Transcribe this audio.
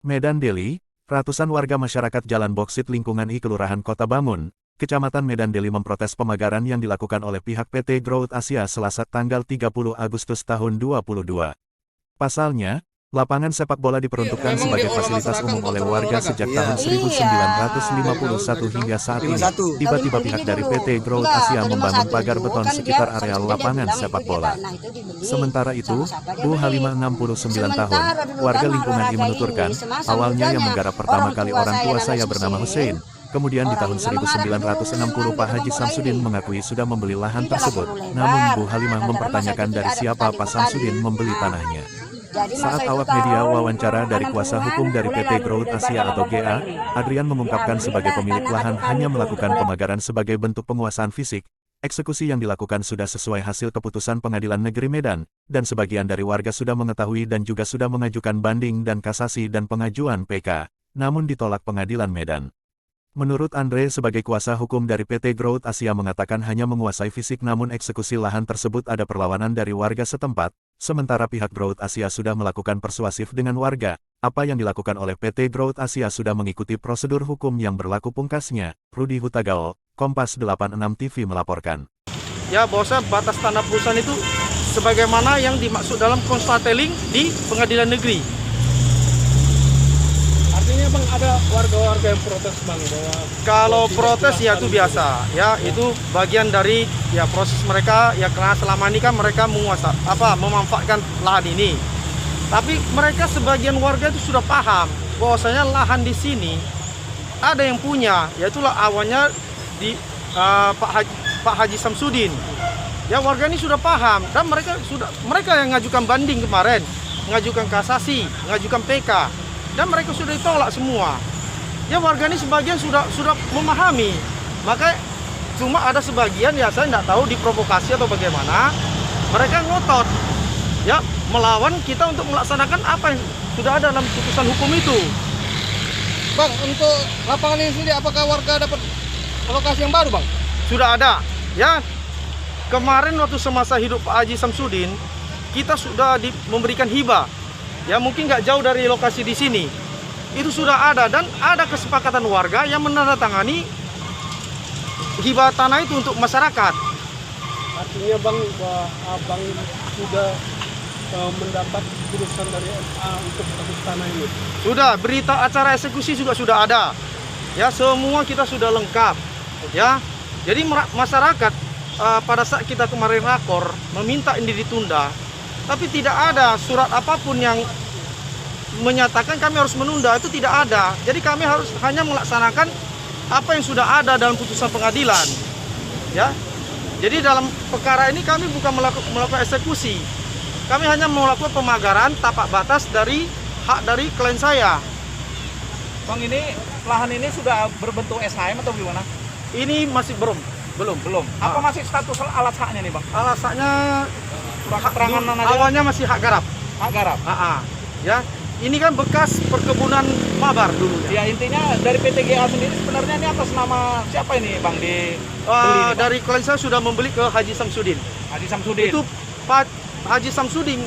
Medan Deli, ratusan warga masyarakat Jalan Boksit lingkungan I Kelurahan Kota Bangun, Kecamatan Medan Deli memprotes pemagaran yang dilakukan oleh pihak PT Growth Asia Selasa tanggal 30 Agustus tahun 2022. Pasalnya, lapangan sepak bola diperuntukkan sebagai fasilitas umum oleh warga sejak tahun 1951 hingga saat ini. Tiba-tiba pihak dari PT Growth Asia membangun pagar beton sekitar areal lapangan sepak bola. Sementara itu, Bu Halimah 69 tahun, warga lingkungan I menuturkan, awalnya yang menggarap pertama kali orang tua saya bernama Hussein. Kemudian di tahun 1960 Pak Haji Samsudin mengakui sudah membeli lahan tersebut. Namun Bu Halimah mempertanyakan dari siapa Pak Samsudin membeli tanahnya. Saat awak media wawancara dari kuasa hukum dari PT Growth Asia atau GA, Adrian mengungkapkan sebagai pemilik lahan hanya melakukan pemagaran sebagai bentuk penguasaan fisik. Eksekusi yang dilakukan sudah sesuai hasil keputusan Pengadilan Negeri Medan, dan sebagian dari warga sudah mengetahui dan juga sudah mengajukan banding dan kasasi dan pengajuan PK, namun ditolak Pengadilan Medan. Menurut Andre sebagai kuasa hukum dari PT Growth Asia mengatakan hanya menguasai fisik namun eksekusi lahan tersebut ada perlawanan dari warga setempat, sementara pihak Growth Asia sudah melakukan persuasif dengan warga. Apa yang dilakukan oleh PT Growth Asia sudah mengikuti prosedur hukum yang berlaku pungkasnya. Rudi Hutagaol, Kompas 86 TV melaporkan. Ya, bahwa batas tanah perusahaan itu sebagaimana yang dimaksud dalam konstateling di Pengadilan Negeri. Artinya Bang ada warga-warga yang protes Bang bahwa kalau protes ya itu biasa, ya itu bagian dari ya proses mereka ya karena selama ini kan mereka memanfaatkan lahan ini. Tapi mereka sebagian warga itu sudah paham bahwasanya lahan di sini ada yang punya, yaitulah awalnya di Pak Haji Samsudin. Ya warga ini sudah paham dan mereka yang ngajukan banding kemarin, mengajukan kasasi, mengajukan PK dan mereka sudah ditolak semua. Ya warga ini sebagian sudah memahami. Maka cuma ada sebagian ya saya tidak tahu diprovokasi atau bagaimana, mereka ngotot ya melawan kita untuk melaksanakan apa yang sudah ada dalam putusan hukum itu. Bang, untuk lapangan ini sendiri apakah warga dapat lokasi yang baru Bang? Sudah ada ya. Kemarin waktu semasa hidup Pak Haji Samsudin kita sudah memberikan hibah ya, mungkin nggak jauh dari lokasi di sini. Itu sudah ada dan ada kesepakatan warga yang menandatangani hibah tanah itu untuk masyarakat. Artinya Bang, Abang sudah mendapat putusan dari MA untuk kasus tanah ini. Sudah, berita acara eksekusi juga sudah ada. Ya, semua kita sudah lengkap. Ya. Jadi masyarakat pada saat kita kemarin rakor meminta ini ditunda, tapi tidak ada surat apapun yang menyatakan kami harus menunda, itu tidak ada. Jadi kami harus hanya melaksanakan apa yang sudah ada dalam putusan pengadilan. Ya. Jadi dalam perkara ini kami bukan melakukan eksekusi. Kami hanya melakukan pemagaran tapak batas dari hak dari klien saya. Bang, ini lahan ini sudah berbentuk SHM atau gimana? Ini masih belum. Apa masih status alat haknya nih Bang? Alat haknya Surat keterangan awalnya masih hak garap. Hak garap. Ya, ini kan bekas perkebunan mabar dulu. Ya intinya dari PT GA sendiri sebenarnya ini atas nama siapa ini Bang dibeli? Bang? Dari klien saya sudah membeli ke Haji Samsudin. Haji Samsudin. Itu Pak Haji Samsudin